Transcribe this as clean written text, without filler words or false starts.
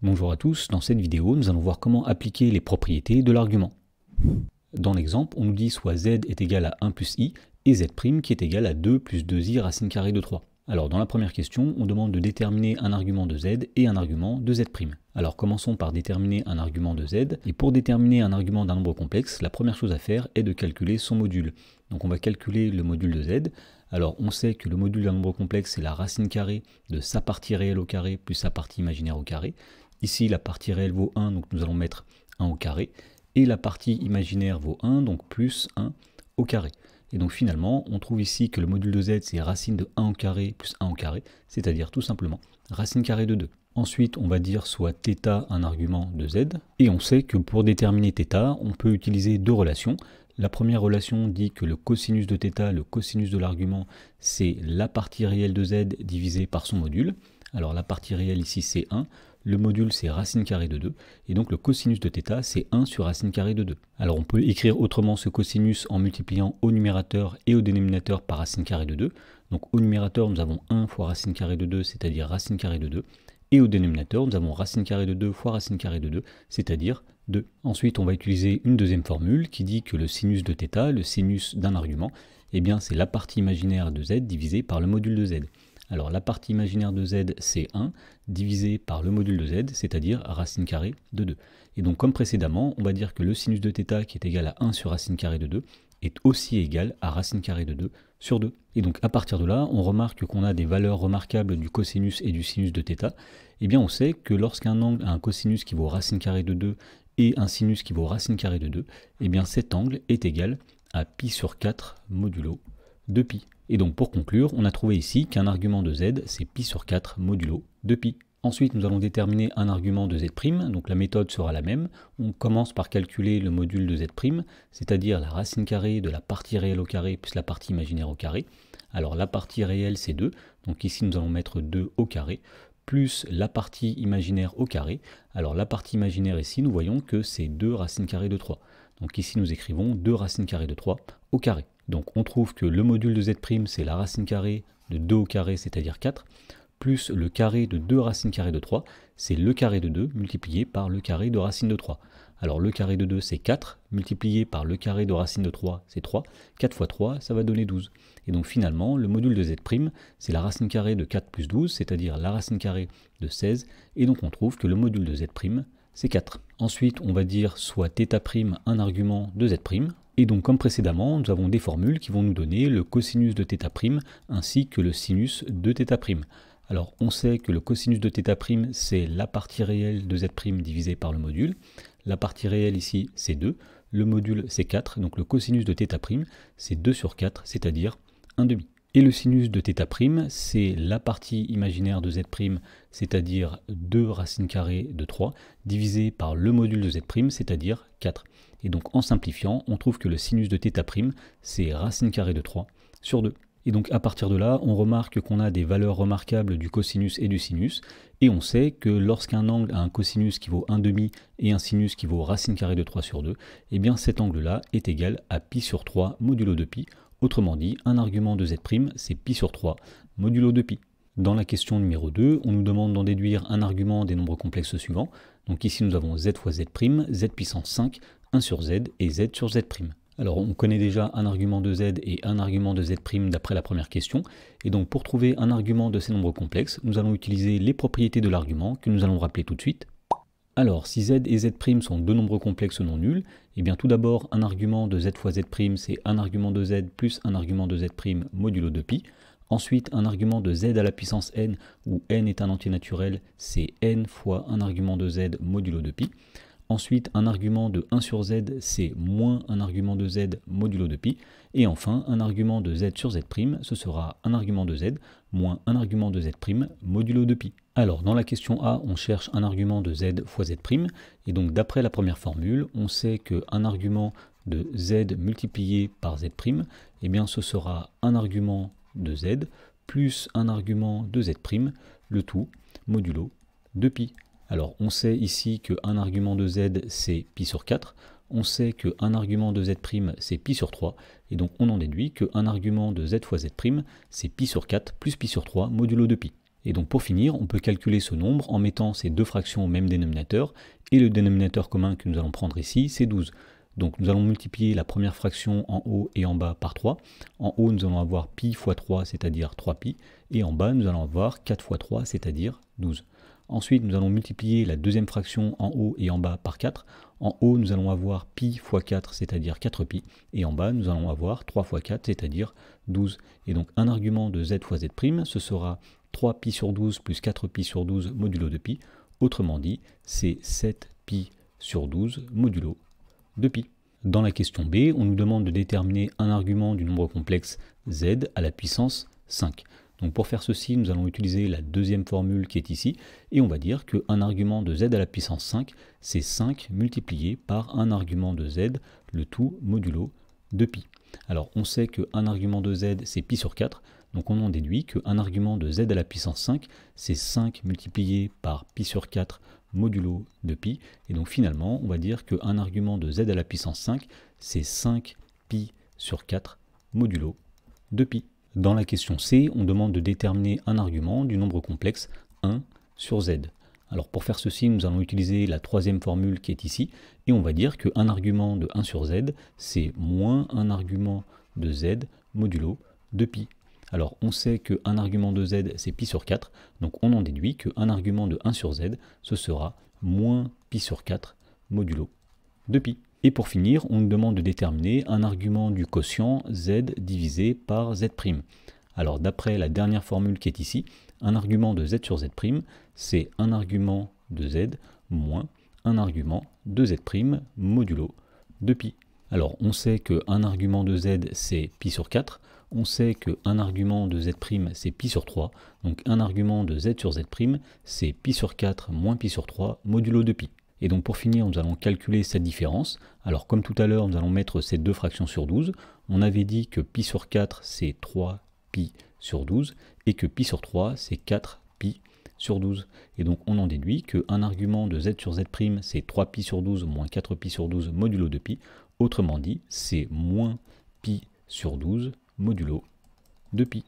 Bonjour à tous, dans cette vidéo, nous allons voir comment appliquer les propriétés de l'argument. Dans l'exemple, on nous dit soit z est égal à 1 plus i et z' qui est égal à 2 plus 2i racine carrée de 3. Alors dans la première question, on demande de déterminer un argument de z et un argument de z'. Alors commençons par déterminer un argument de z, et pour déterminer un argument d'un nombre complexe, la première chose à faire est de calculer son module. Donc on va calculer le module de z. Alors on sait que le module d'un nombre complexe c'est la racine carrée de sa partie réelle au carré plus sa partie imaginaire au carré. Ici, la partie réelle vaut 1, donc nous allons mettre 1 au carré. Et la partie imaginaire vaut 1, donc plus 1 au carré. Et donc finalement, on trouve ici que le module de z, c'est racine de 1 au carré plus 1 au carré, c'est-à-dire tout simplement racine carrée de 2. Ensuite, on va dire soit θ un argument de z. Et on sait que pour déterminer θ, on peut utiliser deux relations. La première relation dit que le cosinus de θ, le cosinus de l'argument, c'est la partie réelle de z divisée par son module. Alors la partie réelle ici, c'est 1. Le module c'est racine carrée de 2, et donc le cosinus de θ c'est 1 sur racine carrée de 2. Alors on peut écrire autrement ce cosinus en multipliant au numérateur et au dénominateur par racine carrée de 2. Donc au numérateur nous avons 1 fois racine carrée de 2, c'est-à-dire racine carrée de 2. Et au dénominateur nous avons racine carrée de 2 fois racine carrée de 2, c'est-à-dire 2. Ensuite on va utiliser une deuxième formule qui dit que le sinus de θ, le sinus d'un argument, eh bien c'est la partie imaginaire de z divisée par le module de z. Alors la partie imaginaire de z c'est 1 divisé par le module de z, c'est-à-dire racine carrée de 2. Et donc comme précédemment, on va dire que le sinus de θ qui est égal à 1 sur racine carrée de 2 est aussi égal à racine carrée de 2 sur 2. Et donc à partir de là, on remarque qu'on a des valeurs remarquables du cosinus et du sinus de θ. Eh bien on sait que lorsqu'un angle a un cosinus qui vaut racine carrée de 2 et un sinus qui vaut racine carrée de 2, eh bien cet angle est égal à pi sur 4 modulo de pi. Et donc pour conclure, on a trouvé ici qu'un argument de z, c'est pi sur 4 modulo de pi. Ensuite, nous allons déterminer un argument de z', donc la méthode sera la même. On commence par calculer le module de z', c'est-à-dire la racine carrée de la partie réelle au carré plus la partie imaginaire au carré. Alors la partie réelle c'est 2, donc ici nous allons mettre 2 au carré, plus la partie imaginaire au carré. Alors la partie imaginaire ici, nous voyons que c'est 2 racine carrée de 3. Donc ici nous écrivons 2 racine carrée de 3 au carré. Donc on trouve que le module de z' c'est la racine carrée de 2 au carré, c'est-à-dire 4, plus le carré de 2 racine carrée de 3, c'est le carré de 2 multiplié par le carré de racine de 3. Alors le carré de 2 c'est 4, multiplié par le carré de racine de 3 c'est 3, 4 fois 3 ça va donner 12. Et donc finalement le module de z' c'est la racine carrée de 4 plus 12, c'est-à-dire la racine carrée de 16, et donc on trouve que le module de z' c'est 4. Ensuite on va dire soit θ' un argument de z', et donc comme précédemment, nous avons des formules qui vont nous donner le cosinus de θ' ainsi que le sinus de θ'. Alors on sait que le cosinus de θ' c'est la partie réelle de z' divisée par le module. La partie réelle ici c'est 2, le module c'est 4, donc le cosinus de θ' c'est 2 sur 4, c'est-à-dire 1/2. Et le sinus de θ', c'est la partie imaginaire de z', c'est-à-dire 2 racine carrée de 3, divisé par le module de z', c'est-à-dire 4. Et donc en simplifiant, on trouve que le sinus de θ', c'est racine carrée de 3 sur 2. Et donc à partir de là, on remarque qu'on a des valeurs remarquables du cosinus et du sinus, et on sait que lorsqu'un angle a un cosinus qui vaut 1/2 et un sinus qui vaut racine carrée de 3 sur 2, eh bien cet angle-là est égal à pi sur 3 modulo de pi. Autrement dit, un argument de z', c'est pi sur 3 modulo de pi. Dans la question numéro 2, on nous demande d'en déduire un argument des nombres complexes suivants. Donc ici nous avons z fois z', z puissance 5, 1 sur z et z sur z'. Alors on connaît déjà un argument de z et un argument de z' d'après la première question, et donc pour trouver un argument de ces nombres complexes, nous allons utiliser les propriétés de l'argument que nous allons rappeler tout de suite. Alors si z et z' sont deux nombres complexes non nuls, et bien tout d'abord un argument de z fois z' c'est un argument de z plus un argument de z' modulo de pi. Ensuite un argument de z à la puissance n, où n est un entier naturel, c'est n fois un argument de z modulo de pi. Ensuite, un argument de 1 sur z, c'est moins un argument de z modulo de pi. Et enfin, un argument de z sur z', ce sera un argument de z moins un argument de z' modulo de pi. Alors, dans la question A, on cherche un argument de z fois z'. Et donc, d'après la première formule, on sait qu'un argument de z multiplié par z', eh bien, ce sera un argument de z plus un argument de z', le tout modulo de pi. Alors on sait ici qu'un argument de z c'est pi sur 4, on sait qu'un argument de z' c'est pi sur 3, et donc on en déduit qu'un argument de z fois z' c'est pi sur 4 plus pi sur 3 modulo de pi. Et donc pour finir, on peut calculer ce nombre en mettant ces deux fractions au même dénominateur, et le dénominateur commun que nous allons prendre ici, c'est 12. Donc nous allons multiplier la première fraction en haut et en bas par 3. En haut, nous allons avoir pi fois 3, c'est-à-dire 3pi, et en bas, nous allons avoir 4 fois 3, c'est-à-dire 12. Ensuite, nous allons multiplier la deuxième fraction en haut et en bas par 4. En haut, nous allons avoir pi fois 4, c'est-à-dire 4pi, et en bas, nous allons avoir 3 fois 4, c'est-à-dire 12. Et donc un argument de z fois z', ce sera 3pi sur 12 plus 4pi sur 12 modulo de pi. Autrement dit, c'est 7pi sur 12 modulo de pi. Dans la question B, on nous demande de déterminer un argument du nombre complexe z à la puissance 5. Donc pour faire ceci, nous allons utiliser la deuxième formule qui est ici, et on va dire qu'un argument de z à la puissance 5, c'est 5 multiplié par un argument de z, le tout modulo de pi. Alors on sait qu'un argument de z, c'est pi sur 4, donc on en déduit qu'un argument de z à la puissance 5, c'est 5 multiplié par pi sur 4 modulo de pi, et donc finalement, on va dire qu'un argument de z à la puissance 5, c'est 5 pi sur 4 modulo de pi. Dans la question C, on demande de déterminer un argument du nombre complexe 1 sur z. Alors pour faire ceci, nous allons utiliser la troisième formule qui est ici, et on va dire qu'un argument de 1 sur z, c'est moins un argument de z modulo de pi. Alors on sait qu'un argument de z, c'est pi sur 4, donc on en déduit qu'un argument de 1 sur z, ce sera moins pi sur 4 modulo de pi. Et pour finir, on nous demande de déterminer un argument du quotient z divisé par z'. Alors d'après la dernière formule qui est ici, un argument de z sur z', c'est un argument de z moins un argument de z' modulo de pi. Alors on sait qu'un argument de z c'est pi sur 4, on sait qu'un argument de z' c'est pi sur 3, donc un argument de z sur z' c'est pi sur 4 moins pi sur 3 modulo de pi. Et donc pour finir, nous allons calculer cette différence. Alors comme tout à l'heure, nous allons mettre ces deux fractions sur 12. On avait dit que pi sur 4, c'est 3pi sur 12, et que pi sur 3, c'est 4pi sur 12. Et donc on en déduit qu'un argument de z sur z', c'est 3pi sur 12 moins 4pi sur 12 modulo de pi. Autrement dit, c'est moins pi sur 12 modulo de pi.